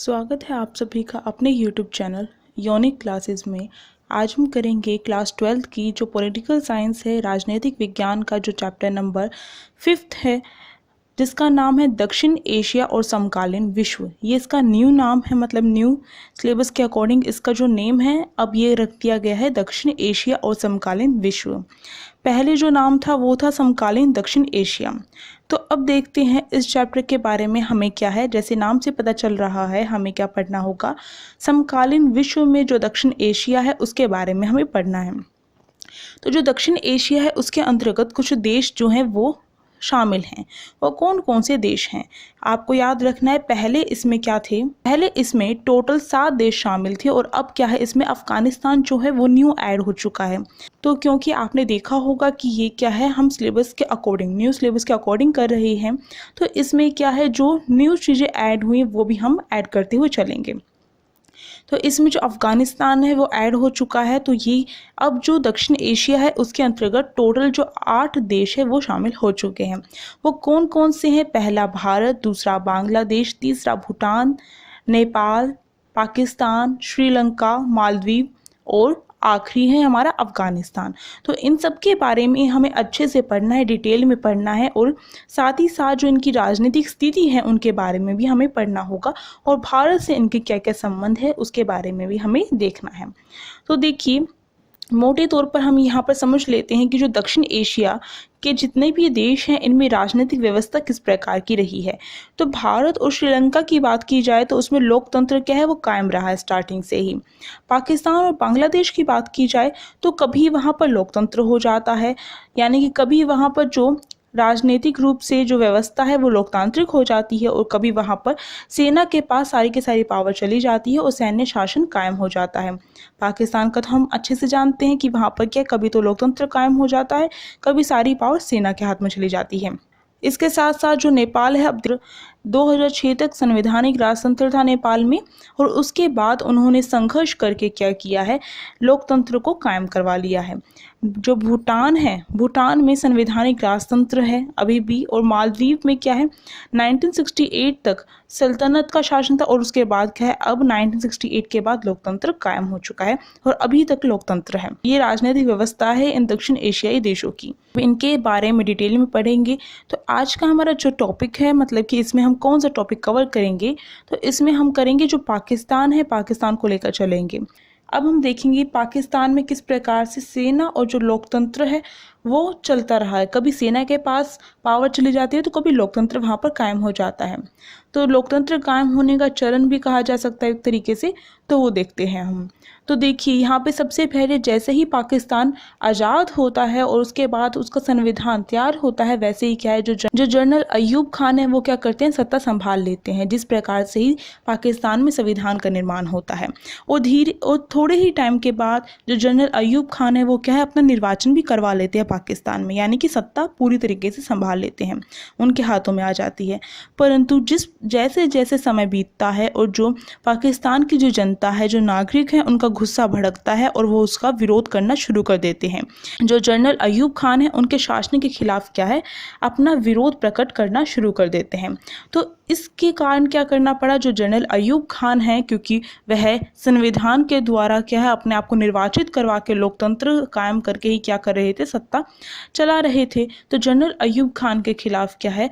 स्वागत है आप सभी का अपने YouTube चैनल योनिक क्लासेस में। आज हम करेंगे क्लास 12th की जो पॉलिटिकल साइंस है, राजनीतिक विज्ञान का जो चैप्टर नंबर 5th है, जिसका नाम है दक्षिण एशिया और समकालीन विश्व। ये इसका न्यू नाम है, मतलब न्यू सिलेबस के अकॉर्डिंग इसका जो नेम है अब ये रख दिया गया है दक्षिण एशिया और समकालीन विश्व। पहले जो नाम था वो था समकालीन दक्षिण एशिया। तो अब देखते हैं इस चैप्टर के बारे में हमें क्या है। जैसे नाम से पता चल रहा है हमें क्या पढ़ना होगा, समकालीन विश्व में जो दक्षिण एशिया है उसके बारे में हमें पढ़ना है। तो जो दक्षिण एशिया है उसके अंतर्गत कुछ देश जो हैं वो शामिल हैं। वो कौन कौन से देश हैं आपको याद रखना है। पहले इसमें क्या थे, पहले इसमें टोटल 7 देश शामिल थे और अब क्या है इसमें अफगानिस्तान जो है वो न्यू ऐड हो चुका है। तो क्योंकि आपने देखा होगा कि ये क्या है, हम सिलेबस के अकॉर्डिंग न्यू सिलेबस के अकॉर्डिंग कर रहे हैं, तो इसमें क्या है जो न्यू चीज़ें ऐड हुई वो भी हम ऐड करते हुए चलेंगे। तो इसमें जो अफ़गानिस्तान है वो ऐड हो चुका है। तो ये अब जो दक्षिण एशिया है उसके अंतर्गत टोटल जो 8 देश है वो शामिल हो चुके हैं। वो कौन कौन से हैं? पहला भारत, दूसरा बांग्लादेश, तीसरा भूटान, नेपाल, पाकिस्तान, श्रीलंका, मालदीव और आखिरी है हमारा अफ़गानिस्तान। तो इन सब के बारे में हमें अच्छे से पढ़ना है, डिटेल में पढ़ना है और साथ ही साथ जो इनकी राजनीतिक स्थिति है उनके बारे में भी हमें पढ़ना होगा और भारत से इनके क्या क्या संबंध है उसके बारे में भी हमें देखना है। तो देखिए, मोटे तौर पर हम यहाँ पर समझ लेते हैं कि जो दक्षिण एशिया के जितने भी देश हैं इनमें राजनीतिक व्यवस्था किस प्रकार की रही है। तो भारत और श्रीलंका की बात की जाए तो उसमें लोकतंत्र क्या है वो कायम रहा है स्टार्टिंग से ही। पाकिस्तान और बांग्लादेश की बात की जाए तो कभी वहाँ पर लोकतंत्र हो जाता है, यानी कि कभी वहाँ पर जो राजनीतिक रूप से जो व्यवस्था है वो लोकतांत्रिक हो जाती है और कभी वहाँ पर सेना के पास सारी की सारी पावर चली जाती है और सैन्य शासन कायम हो जाता है। पाकिस्तान का तो हम अच्छे से जानते हैं कि वहाँ पर क्या कभी तो लोकतंत्र कायम हो जाता है, कभी सारी पावर सेना के हाथ में चली जाती है। इसके साथ साथ जो नेपाल है, अब 2006 तक संवैधानिक राजतंत्र था नेपाल में और उसके बाद उन्होंने संघर्ष करके क्या किया है, लोकतंत्र को कायम करवा लिया है। जो भूटान है, भूटान में संवैधानिक राजतंत्र है अभी भी, और मालदीव में क्या है 1968 तक सल्तनत का शासन था और उसके बाद क्या है अब 1968 के बाद लोकतंत्र कायम हो चुका है और अभी तक लोकतंत्र है। ये राजनीतिक व्यवस्था है इन दक्षिण एशियाई देशों की। इनके बारे में डिटेल में पढ़ेंगे। तो आज का हमारा जो टॉपिक है, मतलब कि इसमें हम कौन सा टॉपिक कवर करेंगे, तो इसमें हम करेंगे जो पाकिस्तान है, पाकिस्तान को लेकर चलेंगे। अब हम देखेंगे पाकिस्तान में किस प्रकार से सेना और जो लोकतंत्र है वो चलता रहा है। कभी सेना के पास पावर चली जाती है तो कभी लोकतंत्र वहाँ पर कायम हो जाता है। तो लोकतंत्र कायम होने का चरण भी कहा जा सकता है एक तरीके से, तो वो देखते हैं हम। तो देखिए यहाँ पे सबसे पहले जैसे ही पाकिस्तान आज़ाद होता है और उसके बाद उसका संविधान तैयार होता है, वैसे ही क्या है जो जनरल अयूब खान है वो क्या करते हैं, सत्ता संभाल लेते हैं। जिस प्रकार से ही पाकिस्तान में संविधान का निर्माण होता है और थोड़े ही टाइम के बाद जो जनरल अयूब खान है वो क्या है अपना निर्वाचन भी करवा लेते हैं पाकिस्तान में, यानी कि सत्ता पूरी तरीके से संभाल लेते हैं, उनके हाथों में आ जाती है। परंतु जैसे जैसे समय बीतता है और जो पाकिस्तान की जो जनता है, जो नागरिक है, उनका गुस्सा भड़कता है और वो उसका विरोध करना शुरू कर देते हैं। जो जनरल अयूब खान है उनके शासन के खिलाफ क्या है अपना विरोध प्रकट करना शुरू कर देते हैं। तो इसके कारण क्या करना पड़ा, जो जनरल अयूब खान है क्योंकि वह संविधान के द्वारा क्या है अपने आप को निर्वाचित करवा के लोकतंत्र कायम करके ही क्या कर रहे थे, सत्ता चला रहे थे। तो जनरल अयूब खान के खिलाफ क्या है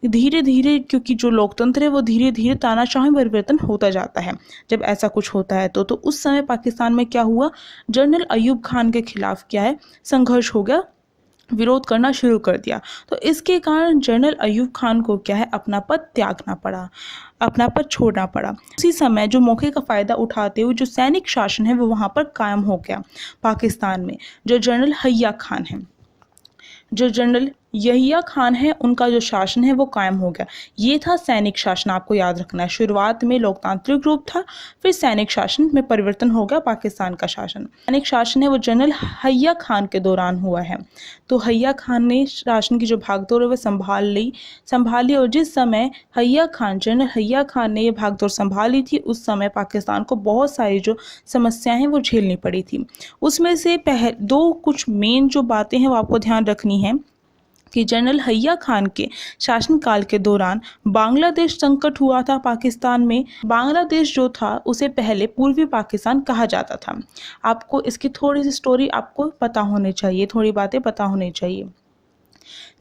धीरे धीरे, क्योंकि जो लोकतंत्र है वो धीरे धीरे तानाशाही में परिवर्तन होता जाता है। जब ऐसा कुछ होता है तो उस समय पाकिस्तान में क्या हुआ, जनरल अयूब खान के खिलाफ क्या है संघर्ष हो गया, विरोध करना शुरू कर दिया। तो इसके कारण जनरल अयूब खान को क्या है अपना पद त्यागना पड़ा, अपना पद छोड़ना पड़ा। उसी समय जो मौके का फ़ायदा उठाते हुए जो सैनिक शासन है वो वहाँ पर कायम हो गया पाकिस्तान में। जो जनरल यहिया खान है, जो जनरल यहिया खान है उनका जो शासन है वो कायम हो गया। ये था सैनिक शासन, आपको याद रखना है। शुरुआत में लोकतांत्रिक रूप था, फिर सैनिक शासन में परिवर्तन हो गया पाकिस्तान का शासन। सैनिक शासन है वो जनरल यहिया खान के दौरान हुआ है। तो यहिया खान ने शासन की जो भागदौड़ है वो संभाली और जिस समय जनरल यहिया खान ने ये भागदौड़ संभाली थी उस समय पाकिस्तान को बहुत सारी जो समस्याएं हैं वो झेलनी पड़ी थी। उसमें से दो कुछ मेन जो बातें हैं वो आपको ध्यान रखनी है। कि जनरल हయ్యా खान के शासनकाल के दौरान बांग्लादेश संकट हुआ था पाकिस्तान में। बांग्लादेश जो था उसे पहले पूर्वी पाकिस्तान कहा जाता था। आपको इसकी थोड़ी सी स्टोरी आपको पता होनी चाहिए, थोड़ी बातें पता होनी चाहिए।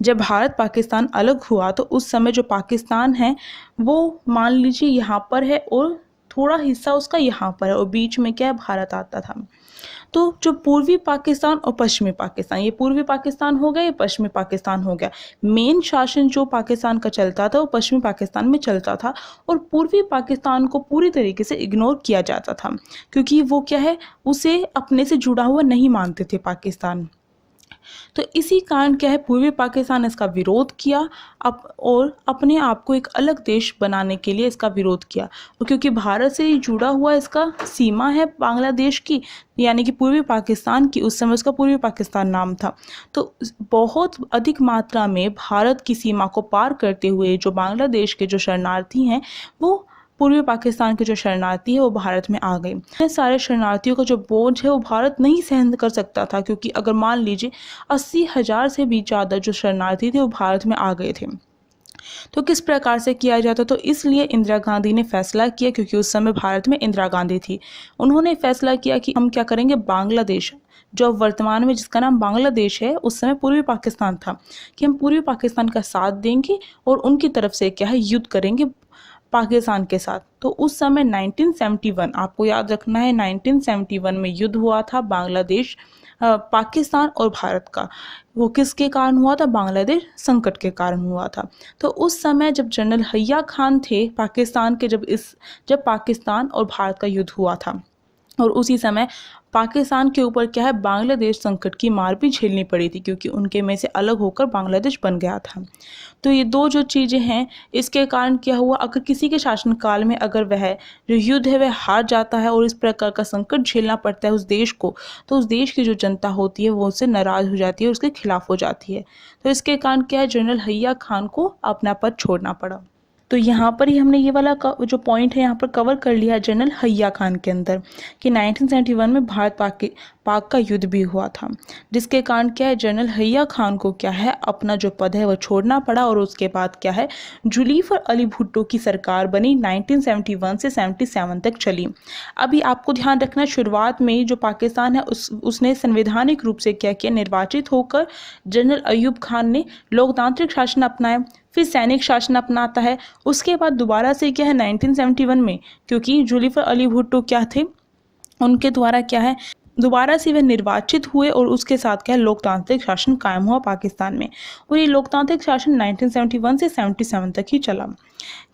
जब भारत पाकिस्तान अलग हुआ तो उस समय जो पाकिस्तान है वो मान लीजिए यहाँ पर है और थोड़ा हिस्सा उसका यहाँ पर है और बीच में क्या है, भारत आता था। तो जो पूर्वी पाकिस्तान और पश्चिमी पाकिस्तान, ये पूर्वी पाकिस्तान हो गया, ये पश्चिमी पाकिस्तान हो गया। मेन शासन जो पाकिस्तान का चलता था वो पश्चिमी पाकिस्तान में चलता था और पूर्वी पाकिस्तान को पूरी तरीके से इग्नोर किया जाता था क्योंकि वो क्या है, उसे अपने से जुड़ा हुआ नहीं मानते थे पाकिस्तान। तो इसी कारण क्या है, पूर्वी पाकिस्तान ने इसका विरोध किया और अपने आप को एक अलग देश बनाने के लिए इसका विरोध किया। और क्योंकि भारत से ही जुड़ा हुआ इसका सीमा है बांग्लादेश की, यानी कि पूर्वी पाकिस्तान की, उस समय उसका पूर्वी पाकिस्तान नाम था। तो बहुत अधिक मात्रा में भारत की सीमा को पार करते हुए जो बांग्लादेश के जो शरणार्थी हैं वो पूर्वी पाकिस्तान के जो शरणार्थी है वो भारत में आ गए। इतने सारे शरणार्थियों का जो बोझ है वो भारत नहीं सहन कर सकता था क्योंकि अगर मान लीजिए 80,000 से भी ज़्यादा जो शरणार्थी थे वो भारत में आ गए थे। तो किस प्रकार से किया जाता, तो इसलिए इंदिरा गांधी ने फैसला किया, क्योंकि उस समय भारत में इंदिरा गांधी थी, उन्होंने फैसला किया कि हम क्या करेंगे, बांग्लादेश जो वर्तमान में जिसका नाम बांग्लादेश है उस समय पूर्वी पाकिस्तान था, कि हम पूर्वी पाकिस्तान का साथ देंगे और उनकी तरफ से क्या है, युद्ध करेंगे पाकिस्तान के साथ। तो उस समय 1971, आपको याद रखना है, 1971 में युद्ध हुआ था बांग्लादेश पाकिस्तान और भारत का। वो किसके कारण हुआ था, बांग्लादेश संकट के कारण हुआ था। तो उस समय जब जनरल हయ్యా खान थे पाकिस्तान के, जब पाकिस्तान और भारत का युद्ध हुआ था और उसी समय पाकिस्तान के ऊपर क्या है, बांग्लादेश संकट की मार भी झेलनी पड़ी थी क्योंकि उनके में से अलग होकर बांग्लादेश बन गया था। तो ये दो जो चीज़ें हैं, इसके कारण क्या हुआ, अगर किसी के शासनकाल में अगर वह जो युद्ध है वह हार जाता है और इस प्रकार का संकट झेलना पड़ता है उस देश को, तो उस देश की जो जनता होती है वो उससे नाराज़ हो जाती है, उसके खिलाफ हो जाती है। तो इसके कारण क्या है, जनरल हయ్యా खान को अपना पद छोड़ना पड़ा। तो यहाँ पर ही हमने ये वाला जो पॉइंट है यहाँ पर कवर कर लिया जनरल हయ్యా खान के अंदर कि 1971 में भारत पाक का युद्ध भी हुआ था, जिसके कारण क्या है, जनरल हయ్యా खान को क्या है, अपना जो पद है वो छोड़ना पड़ा। और उसके बाद क्या है, जुल्फिकार अली भुट्टो की सरकार बनी, 1971 से 77 तक चली। अभी आपको ध्यान रखना, शुरुआत में जो पाकिस्तान है उसने संवैधानिक रूप से क्या किया, निर्वाचित होकर जनरल अयूब खान ने लोकतांत्रिक शासन अपनाया, फिर सैनिक शासन अपनाता है। उसके बाद दोबारा से क्या है, 1971 में, क्योंकि जुल्फिकार अली भुट्टो क्या थे, उनके द्वारा क्या है, दोबारा से वे निर्वाचित हुए और उसके साथ क्या है, लोकतांत्रिक शासन कायम हुआ पाकिस्तान में। और ये लोकतांत्रिक शासन 1971 से 77 तक ही चला,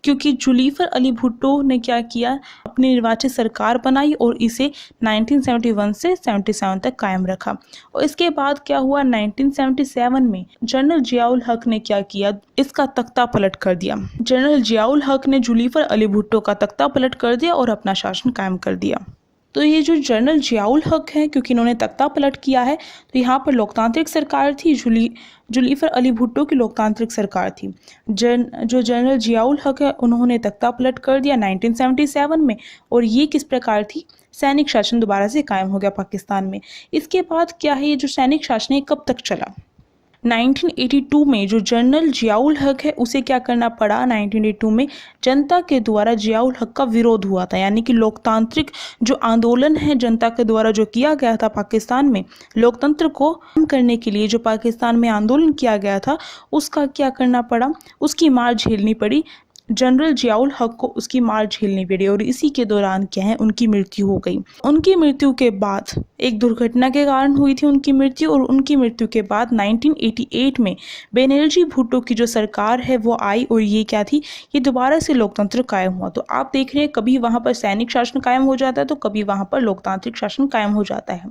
क्योंकि जुल्फिकार अली भुट्टो ने क्या किया, अपनी निर्वाचित सरकार बनाई और इसे 1971 से 77 तक कायम रखा। और इसके बाद क्या हुआ, 1977 में जनरल जियाउल हक ने क्या किया, इसका तख्ता पलट कर दिया। जनरल जियाउल हक ने जुल्फिकार अली भुट्टो का तख्ता पलट कर दिया और अपना शासन कायम कर दिया। तो ये जो जनरल जियाउल हक है, क्योंकि इन्होंने तख्ता पलट किया है, तो यहाँ पर लोकतांत्रिक सरकार थी, जुल्फिकार अली भुट्टो की लोकतांत्रिक सरकार थी। जो जनरल जियाउल हक है उन्होंने तख्ता पलट कर दिया 1977 में, और ये किस प्रकार थी, सैनिक शासन दोबारा से कायम हो गया पाकिस्तान में। इसके बाद क्या है, ये जो सैनिक शासन है कब तक चला, 1982 में जो जनरल जियाउल हक है उसे क्या करना पड़ा, 1982 में जनता के द्वारा जियाउल हक का विरोध हुआ था, यानी कि लोकतांत्रिक जो आंदोलन है जनता के द्वारा जो किया गया था पाकिस्तान में, लोकतंत्र को कम करने के लिए जो पाकिस्तान में आंदोलन किया गया था उसका क्या करना पड़ा, उसकी मार झेलनी पड़ी। जनरल जियाउल हक को उसकी मार झेलनी पड़ी और इसी के दौरान क्या है, उनकी मृत्यु हो गई। उनकी मृत्यु के बाद एक दुर्घटना के कारण हुई थी उनकी मृत्यु, और उनकी मृत्यु के बाद 1988 में बेनजीर भुट्टो की जो सरकार है वो आई और ये क्या थी, ये दोबारा से लोकतंत्र कायम हुआ। तो आप देख रहे हैं, कभी वहाँ पर सैनिक शासन कायम हो जाता है तो कभी वहाँ पर लोकतांत्रिक शासन कायम हो जाता है।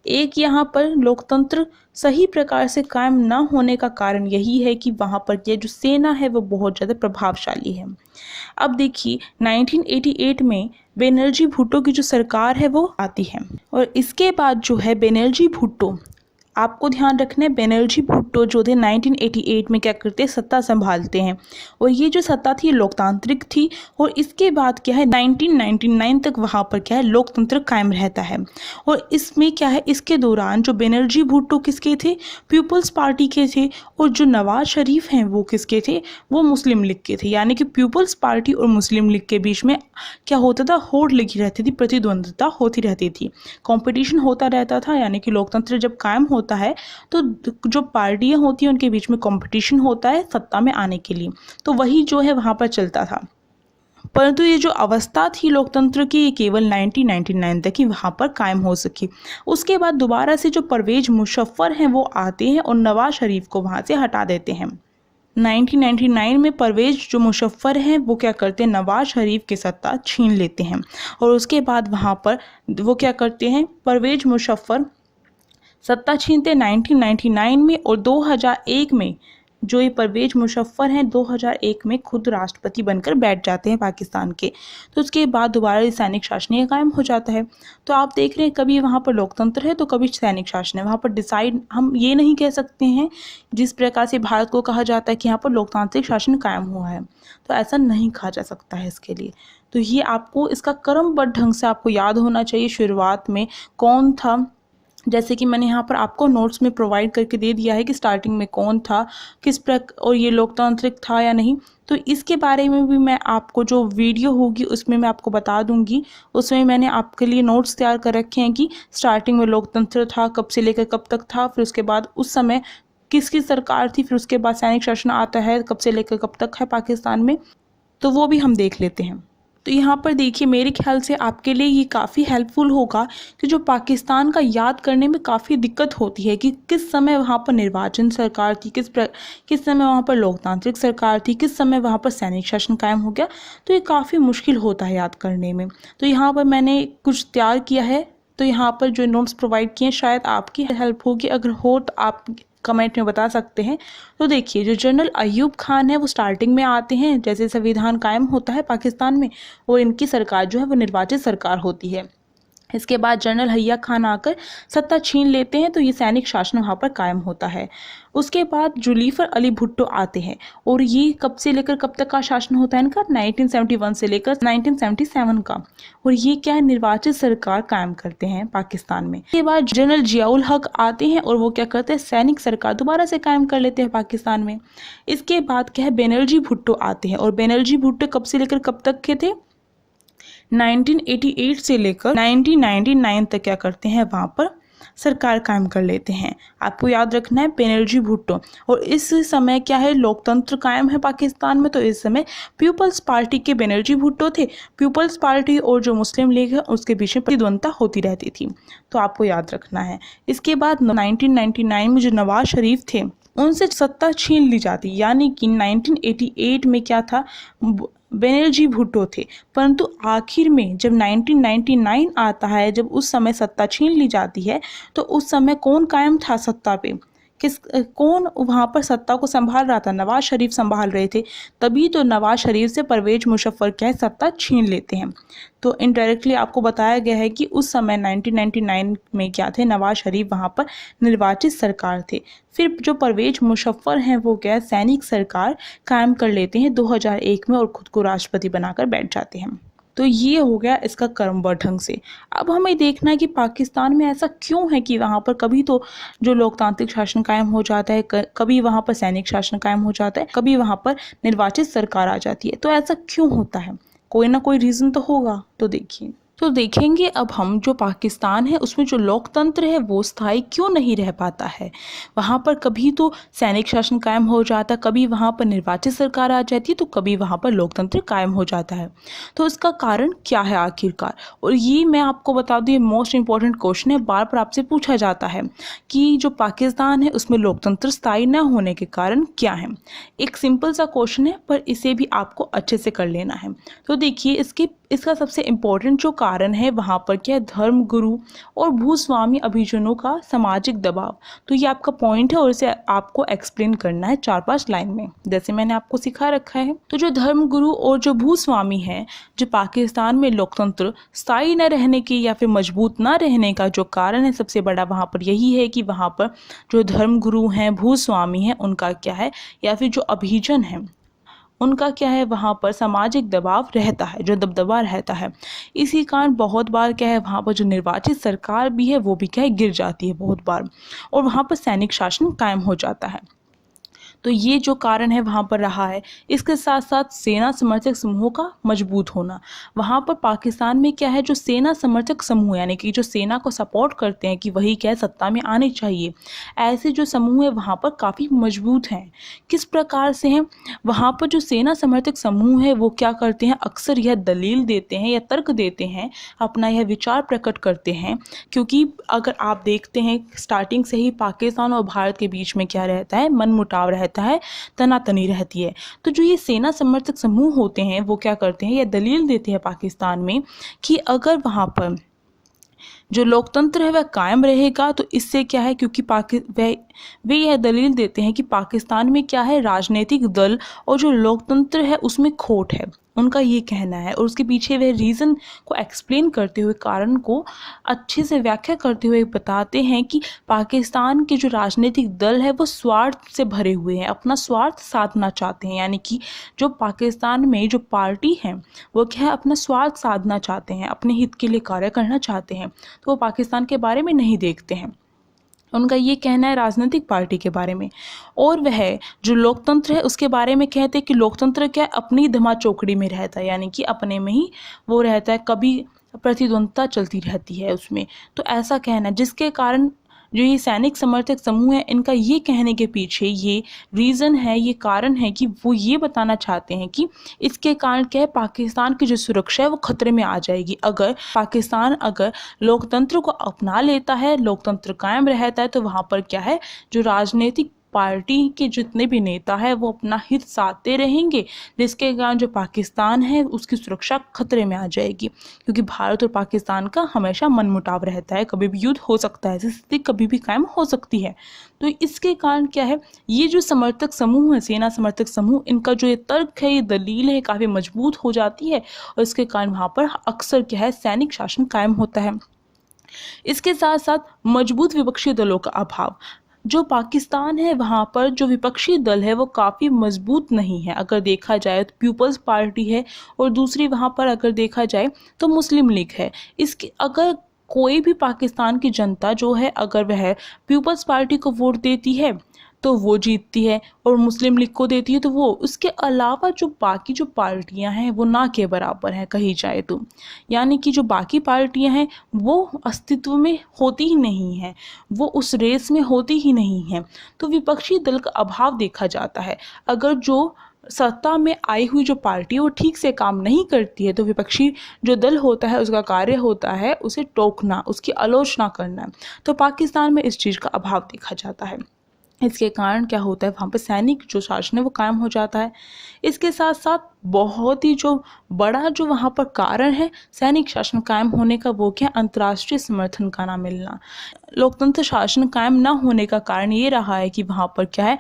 एक यहाँ पर लोकतंत्र सही प्रकार से कायम न होने का कारण यही है कि वहाँ पर ये जो सेना है वो बहुत ज़्यादा प्रभावशाली है। अब देखिए 1988 में बेनजीर भुट्टो की जो सरकार है वो आती है और इसके बाद जो है बेनजीर भुट्टो आपको ध्यान रखना है बेनर्जी भुट्टो जो थे 1988 में क्या करते हैं, सत्ता संभालते हैं। और ये जो सत्ता थी लोकतांत्रिक थी, और इसके बाद क्या है 1999 तक वहाँ पर क्या है लोकतंत्र कायम रहता है। और इसमें क्या है, इसके दौरान जो बेनर्जी भुट्टो किसके थे, पीपल्स पार्टी के थे, और जो नवाज शरीफ हैं वो किसके थे, वो मुस्लिम लीग के थे। यानी कि पीपल्स पार्टी और मुस्लिम लीग के बीच में क्या होता था, होड़ लगी रहती थी, प्रतिद्वंद्विता होती रहती थी, कंपटीशन होता रहता था। यानी कि लोकतंत्र जब कायम होता है तो जो पार्टियां होती हैं उनके बीच में कंपटीशन होता है सत्ता में आने के लिए, तो वही जो है वहाँ पर चलता था। परंतु ये जो अवस्था थी लोकतंत्र की, ये केवल 1999 तक ही वहाँ पर कायम हो सकी। उसके बाद दोबारा से जो परवेज मुशर्रफ हैं वो आते हैं और नवाज शरीफ को वहाँ से हटा देते हैं। 1999 में परवेज जो मुशर्रफ हैं वो क्या करते हैं, नवाज शरीफ की सत्ता छीन लेते हैं। और उसके बाद वहाँ पर वो क्या करते हैं, परवेज मुशर्रफ सत्ता छीनते 1999 में, और 2001 में जो ये परवेज मुशर्रफ हैं 2001 में खुद राष्ट्रपति बनकर बैठ जाते हैं पाकिस्तान के। तो उसके बाद दोबारा सैनिक शासन कायम हो जाता है। तो आप देख रहे हैं कभी वहाँ पर लोकतंत्र है तो कभी सैनिक शासन है। वहाँ पर डिसाइड हम ये नहीं कह सकते हैं जिस प्रकार से भारत को कहा जाता है कि यहाँ पर लोकतांत्रिक शासन कायम हुआ है, तो ऐसा नहीं कहा जा सकता है इसके लिए। तो ये आपको इसका क्रमबद्ध ढंग से आपको याद होना चाहिए, शुरुआत में कौन था, जैसे कि मैंने यहाँ पर आपको नोट्स में प्रोवाइड करके दे दिया है कि स्टार्टिंग में कौन था, किस प्रकार, और ये लोकतांत्रिक था या नहीं। तो इसके बारे में भी मैं आपको जो वीडियो होगी उसमें मैं आपको बता दूंगी। उसमें मैंने आपके लिए नोट्स तैयार कर रखे हैं कि स्टार्टिंग में लोकतंत्र था, कब से लेकर कब तक था, फिर उसके बाद उस समय किसकी सरकार थी, फिर उसके बाद सैनिक शासन आता है कब से लेकर कब तक है पाकिस्तान में, तो वो भी हम देख लेते हैं। तो यहाँ पर देखिए मेरे ख्याल से आपके लिए ये काफ़ी हेल्पफुल होगा कि जो पाकिस्तान का याद करने में काफ़ी दिक्कत होती है कि किस समय वहाँ पर निर्वाचन सरकार थी, किस समय वहाँ पर लोकतांत्रिक सरकार थी, किस समय वहाँ पर सैनिक शासन कायम हो गया, तो ये काफ़ी मुश्किल होता है याद करने में। तो यहाँ पर मैंने कुछ तैयार किया है, तो यहाँ पर जो नोट्स प्रोवाइड किए हैं शायद आपकी हेल्प होगी, अगर हो तो आप कमेंट में बता सकते हैं। तो देखिए जो जनरल अयूब खान है वो स्टार्टिंग में आते हैं जैसे संविधान कायम होता है पाकिस्तान में, और इनकी सरकार जो है वो निर्वाचित सरकार होती है। इसके बाद जनरल हया खान आकर सत्ता छीन लेते हैं, तो ये सैनिक शासन वहाँ पर कायम होता है। उसके बाद जुल्फिकार अली भुट्टो आते हैं, और ये कब से लेकर कब तक का शासन होता है इनका, 1971 से लेकर 1977 का, और ये क्या है निर्वाचित सरकार कायम करते हैं पाकिस्तान में। इसके बाद जनरल जियाउल हक आते हैं और वो क्या करते हैं, सैनिक सरकार दोबारा से कायम कर लेते हैं पाकिस्तान में। इसके बाद क्या है, बेनर्जी भुट्टो आते हैं, और बेनर्जी भुट्टो कब से लेकर कब तक के थे, 1988 से लेकर 1999 तक क्या करते हैं, वहाँ पर सरकार कायम कर लेते हैं। आपको याद रखना है बेनर्जी भुट्टो। और इस समय क्या है, लोकतंत्र कायम है पाकिस्तान में, तो इस समय पीपल्स पार्टी के बेनर्जी भुट्टो थे। पीपल्स पार्टी और जो मुस्लिम लीग है उसके बीच में प्रतिद्वंद्विता होती रहती थी, तो आपको याद रखना है। इसके बाद 1999 में जो नवाज शरीफ थे उनसे सत्ता छीन ली जाती, यानी कि 1988 में क्या था, बेनर्जी भुट्टो थे। परंतु आखिर में जब 1999 आता है, जब उस समय सत्ता छीन ली जाती है, तो उस समय कौन कायम था सत्ता पे, कौन वहाँ पर सत्ता को संभाल रहा था, नवाज शरीफ संभाल रहे थे। तभी तो नवाज शरीफ से परवेज मुशर्रफ क्या है सत्ता छीन लेते हैं। तो इनडायरेक्टली आपको बताया गया है कि उस समय 1999 में क्या थे, नवाज शरीफ वहाँ पर निर्वाचित सरकार थे। फिर जो परवेज मुशर्रफ हैं वो क्या सैनिक सरकार कायम कर लेते हैं 2001 में, और खुद को राष्ट्रपति बनाकर बैठ जाते हैं। तो ये हो गया इसका क्रमबद्ध ढंग से। अब हमें देखना है कि पाकिस्तान में ऐसा क्यों है कि वहाँ पर कभी तो जो लोकतांत्रिक शासन कायम हो जाता है, कभी वहाँ पर सैनिक शासन कायम हो जाता है, कभी वहाँ पर निर्वाचित सरकार आ जाती है। तो ऐसा क्यों होता है, कोई ना कोई रीज़न तो होगा। तो देखिए, तो देखेंगे अब हम जो पाकिस्तान है उसमें जो लोकतंत्र है वो स्थायी क्यों नहीं रह पाता है। वहाँ पर कभी तो सैनिक शासन कायम हो जाता, कभी वहाँ पर निर्वाचित सरकार आ जाती है, तो कभी वहाँ पर लोकतंत्र कायम हो जाता है। तो इसका कारण क्या है आखिरकार, और ये मैं आपको बता दूँ, ये मोस्ट इंपॉर्टेंट क्वेश्चन है, बार बार आपसे पूछा जाता है कि जो पाकिस्तान है उसमें लोकतंत्र स्थायी न होने के कारण क्या है। एक सिंपल सा क्वेश्चन है, पर इसे भी आपको अच्छे से कर लेना है। तो देखिए इसका सबसे इम्पोर्टेंट जो कारण है वहाँ पर क्या है, धर्म गुरु और भूस्वामी अभिजनों का सामाजिक दबाव। तो ये आपका पॉइंट है और इसे आपको एक्सप्लेन करना है 4-5 लाइन में, जैसे मैंने आपको सिखा रखा है। तो जो धर्म गुरु और जो भूस्वामी है, जो पाकिस्तान में लोकतंत्र स्थायी न रहने की या फिर मजबूत न रहने का जो कारण है सबसे बड़ा वहाँ पर यही है कि वहाँ पर जो धर्म गुरु हैं, भूस्वामी हैं, उनका क्या है, या फिर जो अभिजन है उनका क्या है, वहाँ पर सामाजिक दबाव रहता है, जो दबदबा रहता है। इसी कारण बहुत बार क्या है, वहाँ पर जो निर्वाचित सरकार भी है वो भी क्या है, गिर जाती है बहुत बार, और वहाँ पर सैनिक शासन कायम हो जाता है। तो ये जो कारण है वहाँ पर रहा है। इसके साथ साथ सेना समर्थक समूहों का मजबूत होना। वहाँ पर पाकिस्तान में क्या है, जो सेना समर्थक समूह यानी कि जो सेना को सपोर्ट करते हैं कि वही क्या है, सत्ता में आने चाहिए, ऐसे जो समूह है वहाँ पर काफ़ी मजबूत हैं। किस प्रकार से हैं, वहाँ पर जो सेना समर्थक समूह है वो क्या करते हैं, अक्सर यह दलील देते हैं या तर्क देते हैं, अपना यह विचार प्रकट करते हैं। क्योंकि अगर आप देखते हैं स्टार्टिंग से ही पाकिस्तान और भारत के बीच में क्या रहता है, मनमुटाव रहता है, तनातनी रहती है। तो जो ये सेना समर्थक समूह होते हैं वो क्या करते हैं, ये दलील देते हैं पाकिस्तान में कि अगर वहाँ पर जो लोकतंत्र है वह कायम रहेगा तो इससे क्या है, क्योंकि वे यह दलील देते हैं कि पाकिस्तान में क्या है, राजनीतिक दल और जो लोकतंत्र है उसमें खोट है, उनका ये कहना है। और उसके पीछे वह रीज़न को एक्सप्लेन करते हुए, कारण को अच्छे से व्याख्या करते हुए बताते हैं कि पाकिस्तान के जो राजनीतिक दल है वो स्वार्थ से भरे हुए हैं, अपना स्वार्थ साधना चाहते हैं। यानी कि जो पाकिस्तान में जो पार्टी है वो क्या है, अपना स्वार्थ साधना चाहते हैं, अपने हित के लिए कार्य करना चाहते हैं, तो वो पाकिस्तान के बारे में नहीं देखते हैं। उनका ये कहना है राजनीतिक पार्टी के बारे में। और वह जो लोकतंत्र है उसके बारे में कहते हैं कि लोकतंत्र क्या अपनी धमा चौकड़ी में रहता है, यानी कि अपने में ही वो रहता है, कभी प्रतिद्वंद्विता चलती रहती है उसमें। तो ऐसा कहना, जिसके कारण जो ये सैनिक समर्थक समूह है इनका ये कहने के पीछे ये रीज़न है, ये कारण है कि वो ये बताना चाहते हैं कि इसके कारण क्या है, पाकिस्तान की जो सुरक्षा है वो खतरे में आ जाएगी। अगर पाकिस्तान लोकतंत्र को अपना लेता है, लोकतंत्र कायम रहता है, तो वहाँ पर क्या है, जो राजनीतिक पार्टी के जितने भी नेता है वो अपना हित साधते रहेंगे, जिसके कारण जो पाकिस्तान है उसकी सुरक्षा खतरे में आ जाएगी। क्योंकि भारत और पाकिस्तान का हमेशा मनमुटाव रहता है, कभी भी युद्ध हो सकता है, ऐसी स्थिति कभी भी कायम हो सकती है। तो इसके कारण क्या है, ये जो समर्थक समूह है, सेना समर्थक समूह, इनका जो ये तर्क है, ये दलील है, काफ़ी मजबूत हो जाती है और इसके कारण वहाँ पर अक्सर क्या है, सैनिक शासन कायम होता है। इसके साथ साथ मजबूत विपक्षी दलों का अभाव। जो पाकिस्तान है वहाँ पर जो विपक्षी दल है वो काफ़ी मजबूत नहीं है। अगर देखा जाए तो पीपल्स पार्टी है और दूसरी वहाँ पर अगर देखा जाए तो मुस्लिम लीग है। इसकी अगर कोई भी पाकिस्तान की जनता जो है अगर वह पीपल्स पार्टी को वोट देती है तो वो जीतती है, और मुस्लिम लीग को देती है तो वो, उसके अलावा जो बाकी जो पार्टियां हैं वो ना के बराबर हैं कही जाए तो। यानी कि जो बाकी पार्टियां हैं वो अस्तित्व में होती ही नहीं हैं, वो उस रेस में होती ही नहीं हैं। तो विपक्षी दल का अभाव देखा जाता है। अगर जो सत्ता में आई हुई जो पार्टी वो ठीक से काम नहीं करती है तो विपक्षी जो दल होता है उसका कार्य होता है उसे टोकना, उसकी आलोचना करना। तो पाकिस्तान में इस चीज़ का अभाव देखा जाता है। इसके कारण क्या होता है, वहाँ पर सैनिक जो शासन है वो कायम हो जाता है। इसके साथ साथ बहुत ही जो बड़ा जो वहाँ पर कारण है सैनिक शासन कायम होने का, वो क्या, अंतर्राष्ट्रीय समर्थन का ना मिलना। लोकतंत्र शासन कायम ना होने का कारण ये रहा है कि वहाँ पर क्या है,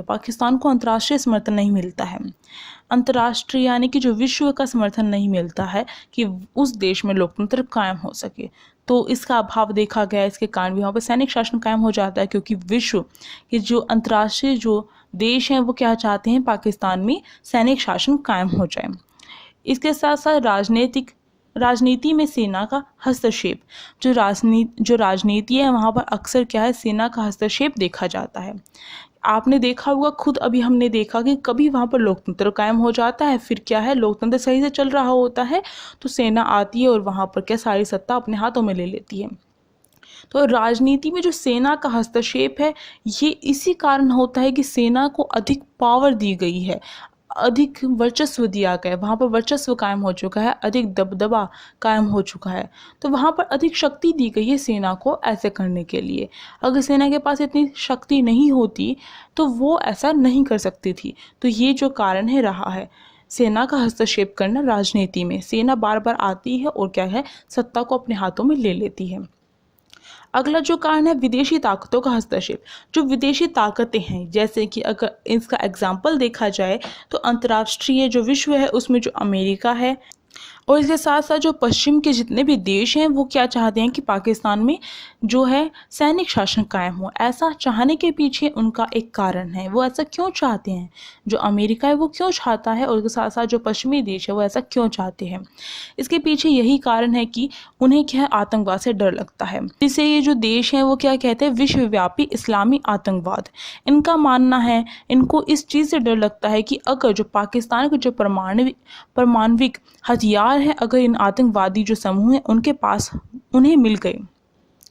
पाकिस्तान को अंतर्राष्ट्रीय समर्थन नहीं मिलता है। अंतर्राष्ट्रीय यानी कि जो विश्व का समर्थन नहीं मिलता है कि उस देश में लोकतंत्र कायम हो सके, तो इसका अभाव देखा गया। इसके कारण भी वहाँ पर सैनिक शासन कायम हो जाता है, क्योंकि विश्व के जो अंतर्राष्ट्रीय जो देश हैं वो क्या चाहते हैं, पाकिस्तान में सैनिक शासन कायम हो जाए। इसके साथ साथ राजनीति में सेना का हस्तक्षेप। जो राजनीति है वहाँ पर अक्सर क्या है, सेना का हस्तक्षेप देखा जाता है। आपने देखा होगा, खुद अभी हमने देखा कि कभी वहाँ पर लोकतंत्र कायम हो जाता है, फिर क्या है, लोकतंत्र सही से चल रहा होता है तो सेना आती है और वहाँ पर क्या, सारी सत्ता अपने हाथों में ले लेती है। तो राजनीति में जो सेना का हस्तक्षेप है ये इसी कारण होता है कि सेना को अधिक पावर दी गई है, अधिक वर्चस्व दिया गया, वहाँ पर वर्चस्व कायम हो चुका है, अधिक दबदबा कायम हो चुका है। तो वहाँ पर अधिक शक्ति दी गई है सेना को ऐसे करने के लिए। अगर सेना के पास इतनी शक्ति नहीं होती तो वो ऐसा नहीं कर सकती थी। तो ये जो कारण है रहा है। सेना का हस्तक्षेप करना राजनीति में। सेना बार बार आती है और क्या है, सत्ता को अपने हाथों में ले लेती है। अगला जो कारण है विदेशी ताकतों का हस्तक्षेप। जो विदेशी ताकतें हैं, जैसे कि अगर इसका एग्जाम्पल देखा जाए तो अंतर्राष्ट्रीय जो विश्व है उसमें जो अमेरिका है और इसके साथ साथ जो पश्चिम के जितने भी देश हैं वो क्या चाहते हैं कि पाकिस्तान में जो है सैनिक शासन कायम हो। ऐसा चाहने के पीछे उनका एक कारण है, वो ऐसा क्यों चाहते हैं, जो अमेरिका है वो क्यों चाहता है और उसके साथ साथ जो पश्चिमी देश है वो ऐसा क्यों चाहते हैं। इसके पीछे यही कारण है कि उन्हें क्या है, आतंकवाद से डर लगता है। जिससे ये जो देश हैं वो क्या कहते हैं, विश्वव्यापी इस्लामी आतंकवाद। इनका मानना है, इनको इस चीज़ से डर लगता है कि अगर जो पाकिस्तान के जो परमाणविक हथियार है, अगर इन आतंकवादी जो समूह हैं उनके पास उन्हें मिल गए,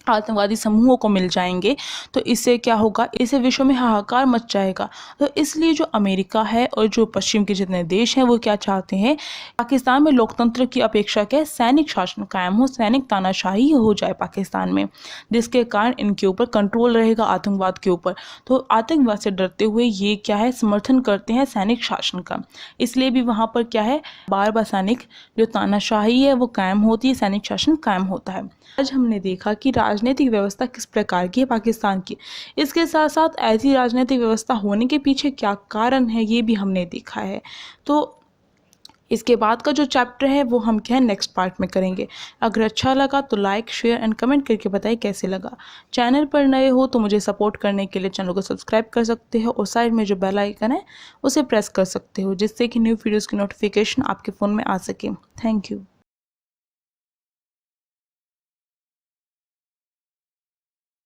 आतंकवादी समूहों को मिल जाएंगे, तो इससे क्या होगा, इससे विश्व में हाहाकार मच जाएगा। तो इसलिए जो अमेरिका है और जो पश्चिम के जितने देश हैं वो क्या चाहते हैं, पाकिस्तान में लोकतंत्र की अपेक्षा क्या, सैनिक शासन कायम हो, सैनिक तानाशाही हो जाए पाकिस्तान में, जिसके कारण इनके ऊपर कंट्रोल रहेगा आतंकवाद के ऊपर। तो आतंकवाद से डरते हुए ये क्या है, समर्थन करते हैं सैनिक शासन का। इसलिए भी वहाँ पर क्या है, बार बार सैनिक जो तानाशाही है वो कायम होती है, सैनिक शासन कायम होता है। आज हमने देखा कि राजनीतिक व्यवस्था किस प्रकार की है पाकिस्तान की। इसके साथ साथ ऐसी राजनीतिक व्यवस्था होने के पीछे क्या कारण है ये भी हमने देखा है। तो इसके बाद का जो चैप्टर है वो हम क्या है नेक्स्ट पार्ट में करेंगे। अगर अच्छा लगा तो लाइक, शेयर एंड कमेंट करके बताइए कैसे लगा। चैनल पर नए हो तो मुझे सपोर्ट करने के लिए चैनल को सब्सक्राइब कर सकते हो और साइड में जो बेल आइकन है उसे प्रेस कर सकते हो, जिससे कि न्यू वीडियोज़ की नोटिफिकेशन आपके फ़ोन में आ सके। Thank you.